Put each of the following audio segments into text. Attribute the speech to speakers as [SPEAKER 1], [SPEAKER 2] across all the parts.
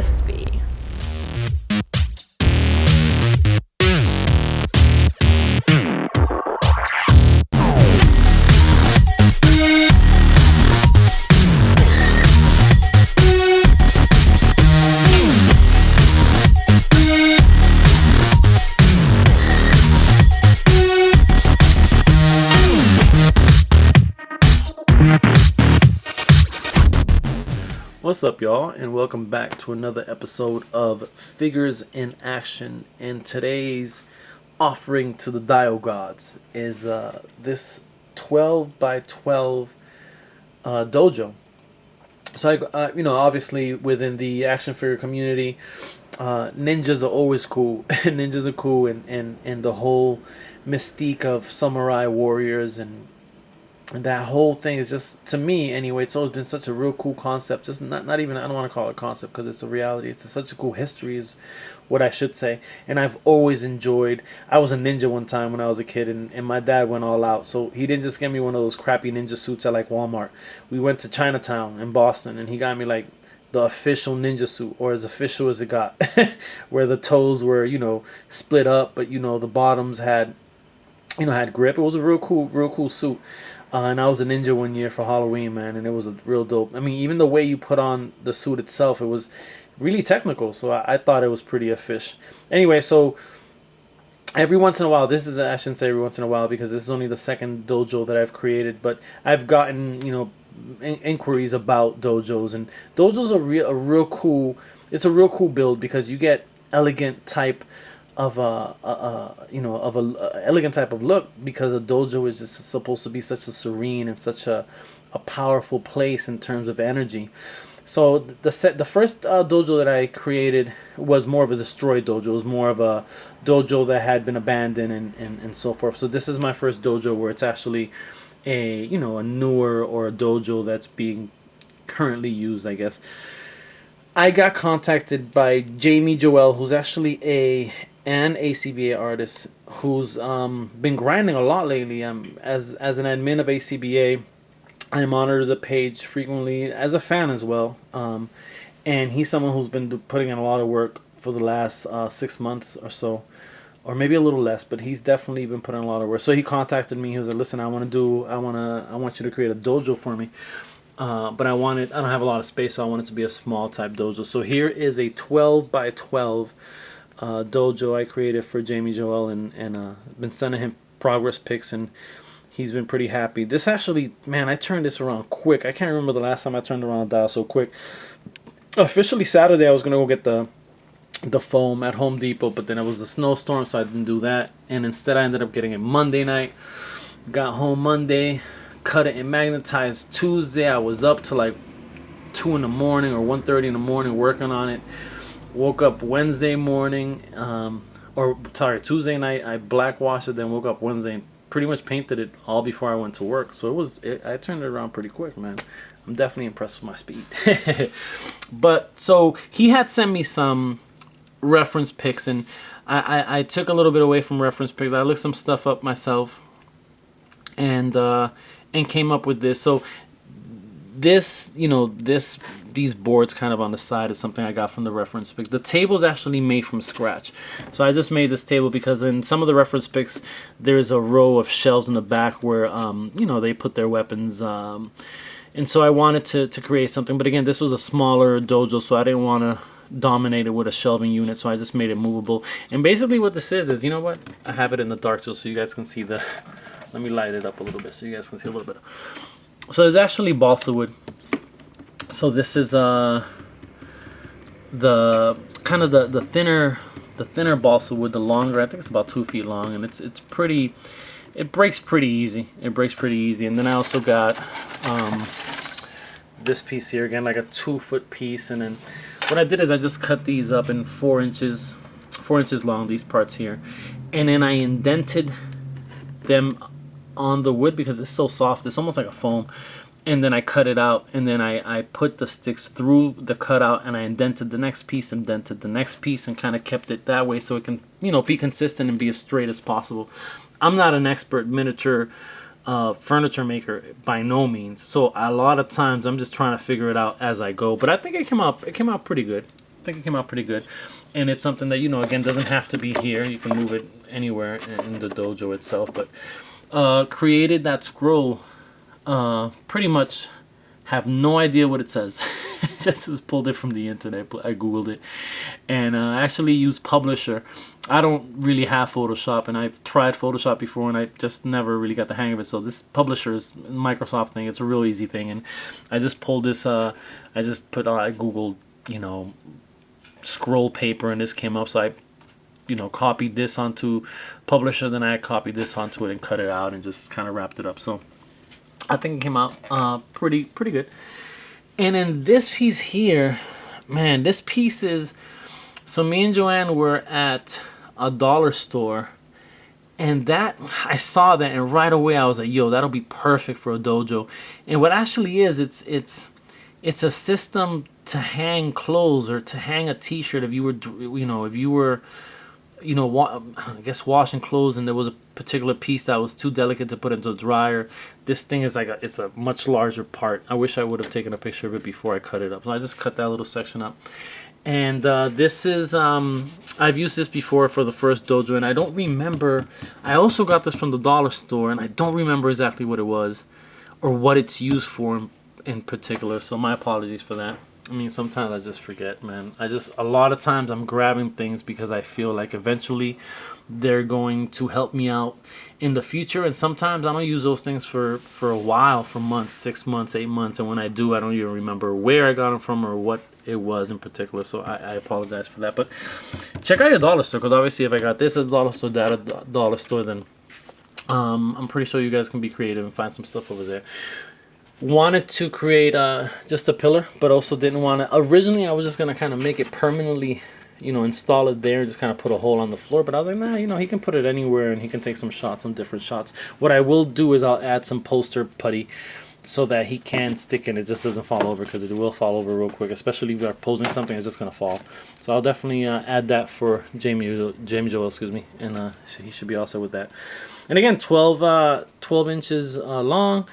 [SPEAKER 1] crispy.
[SPEAKER 2] What's up, y'all, and welcome back to another episode of Figures in Action. And today's offering to the Dio gods is this 12 by 12 dojo. So, obviously within the action figure community, ninjas are always cool. Ninjas are cool, and the whole mystique of samurai warriors and that whole thing is just, to me anyway, it's always been such a real cool concept. Just not even, I don't want to call it a concept because it's a reality. It's such a cool history is what I should say. And I've always enjoyed, I was a ninja one time when I was a kid, and my dad went all out. So he didn't just get me one of those crappy ninja suits at like Walmart. We went to Chinatown in Boston and he got me like the official ninja suit, or as official as it got, where the toes were, split up, but the bottoms had grip. It was a real cool suit. And I was a ninja one year for Halloween, man, and it was a real dope. I mean, even the way you put on the suit itself, it was really technical, so I thought it was pretty official. Anyway, so every once in a while, I shouldn't say every once in a while because this is only the second dojo that I've created, but I've gotten, inquiries about dojos, and dojos are a real cool, it's a real cool build because you get elegant type of elegant type of look, because a dojo is just supposed to be such a serene and such a powerful place in terms of energy. So the first dojo that I created was more of a destroyed dojo. It was more of a dojo that had been abandoned and so forth. So this is my first dojo where it's actually a newer, or a dojo that's being currently used, I guess. I got contacted by Jamie Joel, who's actually an ACBA artist who's been grinding a lot lately. As an admin of ACBA, I monitor the page frequently as a fan as well. And he's someone who's been putting in a lot of work for the last 6 months or so, or maybe a little less, but he's definitely been putting in a lot of work. So he contacted me. He was like, "Listen, I want you to create a dojo for me." But I don't have a lot of space, so I want it to be a small type dojo. So here is a 12 by 12 dojo I created for Jamie Joel, and been sending him progress pics, and he's been pretty happy. This actually, man, I turned this around quick. I can't remember the last time I turned around a dial so quick. Officially Saturday, I was gonna go get the foam at Home Depot, but then it was a snowstorm, so I didn't do that. And instead, I ended up getting it Monday night. Got home Monday, cut it and magnetized Tuesday. I was up to like 2 in the morning or 1:30 in the morning working on it. Woke up Wednesday morning, Tuesday night. I black washed it, then woke up Wednesday and pretty much painted it all before I went to work. So I turned it around pretty quick, man. I'm definitely impressed with my speed. But so he had sent me some reference pics, and I took a little bit away from reference pics. I looked some stuff up myself, and came up with this. So these boards kind of on the side is something I got from the reference pics. The table is actually made from scratch. So I just made this table because in some of the reference pics, there's a row of shelves in the back where they put their weapons. And so I wanted to create something. But again, this was a smaller dojo, so I didn't want to dominate it with a shelving unit, so I just made it movable. And basically what this is, you know what? I have it in the dark just so you guys can see let me light it up a little bit so you guys can see a little bit. So it's actually balsa wood. So this is the kind of the thinner balsa wood, the longer. I think it's about 2 feet long, and it's pretty. It breaks pretty easy. And then I also got this piece here, again, like a 2-foot piece. And then what I did is I just cut these up in 4 inches long, these parts here, and then I indented them on the wood because it's so soft. It's almost like a foam. And then I cut it out, and then I put the sticks through the cutout, and I indented the next piece, and kind of kept it that way so it can, be consistent and be as straight as possible. I'm not an expert miniature furniture maker by no means, so a lot of times I'm just trying to figure it out as I go. But I think it came out pretty good. I think it came out pretty good. And it's something that, you know, again, doesn't have to be here. You can move it anywhere in the dojo itself. But created that scroll, pretty much have no idea what it says. Just pulled it from the internet. I googled it, and actually used Publisher. I don't really have Photoshop, and I've tried Photoshop before, and I just never really got the hang of it. So this Publisher is Microsoft thing. It's a real easy thing, and I just pulled this. I just put I googled, you know, scroll paper, and this came up. So I, you know, copied this onto Publisher, then I copied this onto it and cut it out and just kind of wrapped it up. So I think it came out pretty good. And in this piece here, man, this piece is, so me and Joanne were at a dollar store, and that, I saw that, and right away I was like, yo, that'll be perfect for a dojo. And what actually is, it's a system to hang clothes or to hang a t-shirt. If you were I guess washing clothes and there was a particular piece that was too delicate to put into the dryer, this thing is like it's a much larger part. I wish I would have taken a picture of it before I cut it up. So I just cut that little section up. And this is, I've used this before for the first dojo, and I don't remember, I also got this from the dollar store, and I don't remember exactly what it was or what it's used for in particular, so my apologies for that. I mean, sometimes I just forget, man. A lot of times I'm grabbing things because I feel like eventually they're going to help me out in the future. And sometimes I don't use those things for a while, for months, 6 months, 8 months. And when I do, I don't even remember where I got them from or what it was in particular. So I apologize for that. But check out your dollar store, because obviously if I got this at the dollar store, that at the dollar store, then I'm pretty sure you guys can be creative and find some stuff over there. Wanted to create just a pillar, but also didn't want to. Originally, I was just going to kind of make it permanently, you know, install it there, just kind of put a hole on the floor. But I was like, nah, you know, he can put it anywhere and he can take some shots, some different shots. What I will do is I'll add some poster putty so that he can stick in. It just doesn't fall over, because it will fall over real quick, especially if you are posing something, it's just going to fall. So I'll definitely add that for Jamie Joel, excuse me, and he should be all set with that. And again, 12 inches long.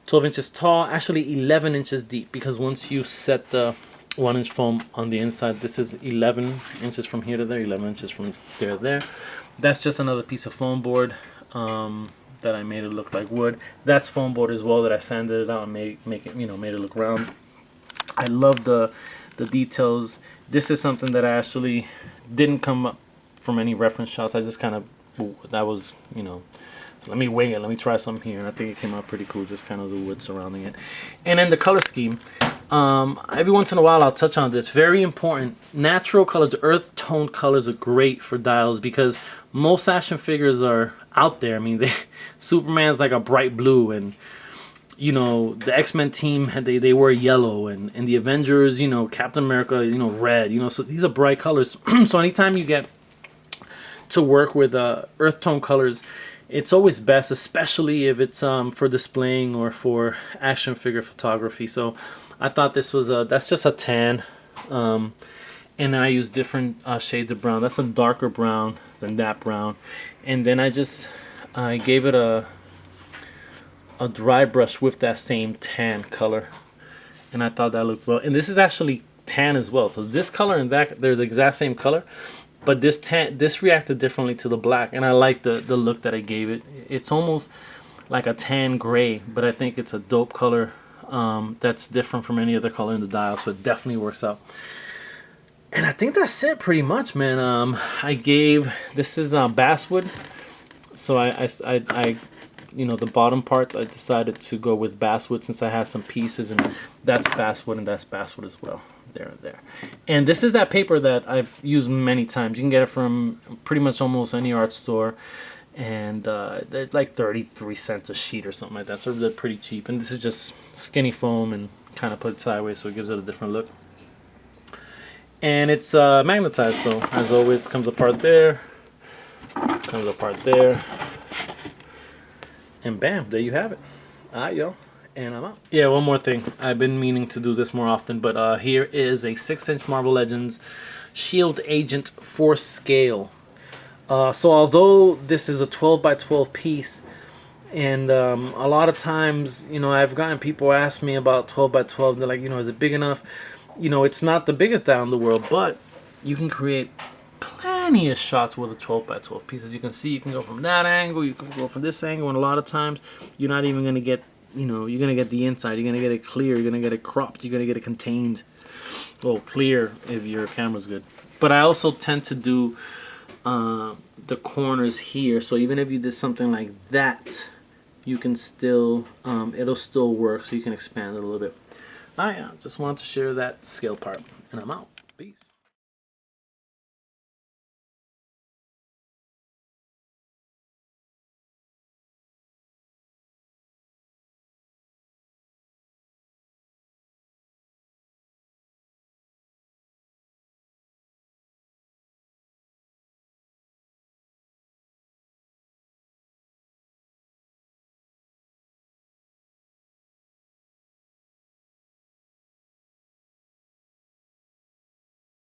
[SPEAKER 2] 12 inches tall, actually 11 inches deep, because once you set the 1-inch foam on the inside, this is 11 inches from here to there, 11 inches from there to there. That's just another piece of foam board that I made it look like wood. That's foam board as well that I sanded it out and made it look round. I love the details. This is something that I actually didn't come up from any reference shots. I just kind of, that was, you know, let me wing it, let me try something here, and I think it came out pretty cool, just kind of the wood surrounding it. And then the color scheme, every once in a while I'll touch on this, very important. Natural colors, earth tone colors are great for dials, because most action figures are out there. I mean, Superman's like a bright blue, and you know, the X-Men team, they wear yellow, and the Avengers, you know, Captain America, you know, red, you know, so these are bright colors. So anytime you get to work with earth tone colors, it's always best, especially if it's for displaying or for action figure photography. So I thought this was that's just a tan, and then I use different shades of brown. That's a darker brown than that brown, and then I gave it a dry brush with that same tan color, and I thought that looked well. And this is actually tan as well, because this color and that, they're the exact same color. But this reacted differently to the black, and I like the look that I gave it. It's almost like a tan gray, but I think it's a dope color that's different from any other color in the dial, so it definitely works out. And I think that's it pretty much, man. This is basswood, so I you know, the bottom parts, I decided to go with basswood since I had some pieces, and that's basswood and that's basswood as well. There. And this is that paper that I've used many times. You can get it from pretty much almost any art store, and they're like 33 cents a sheet or something like that, so they're pretty cheap. And this is just skinny foam and kind of put it sideways so it gives it a different look. And it's magnetized, so as always, comes apart there, comes apart there, and bam, there you have it. Alright, yo. And I'm out. Yeah, one more thing. I've been meaning to do this more often, but here is a 6-inch Marvel Legends Shield Agent for scale. So although this is a 12 by 12 piece, and a lot of times, you know, I've gotten people ask me about 12 by 12. They're like, you know, is it big enough? you know, it's not the biggest dial in the world, but you can create plenty of shots with a 12 by 12 piece. As you can see, you can go from that angle, you can go from this angle, and a lot of times you're not even going to get, you know, you're going to get the inside, you're going to get it clear, you're going to get it cropped, you're going to get it contained. Well, clear if your camera's good. But I also tend to do the corners here, so even if you did something like that, you can still, it'll still work, so you can expand it a little bit. Alright, just wanted to share that scale part, and I'm out. Peace.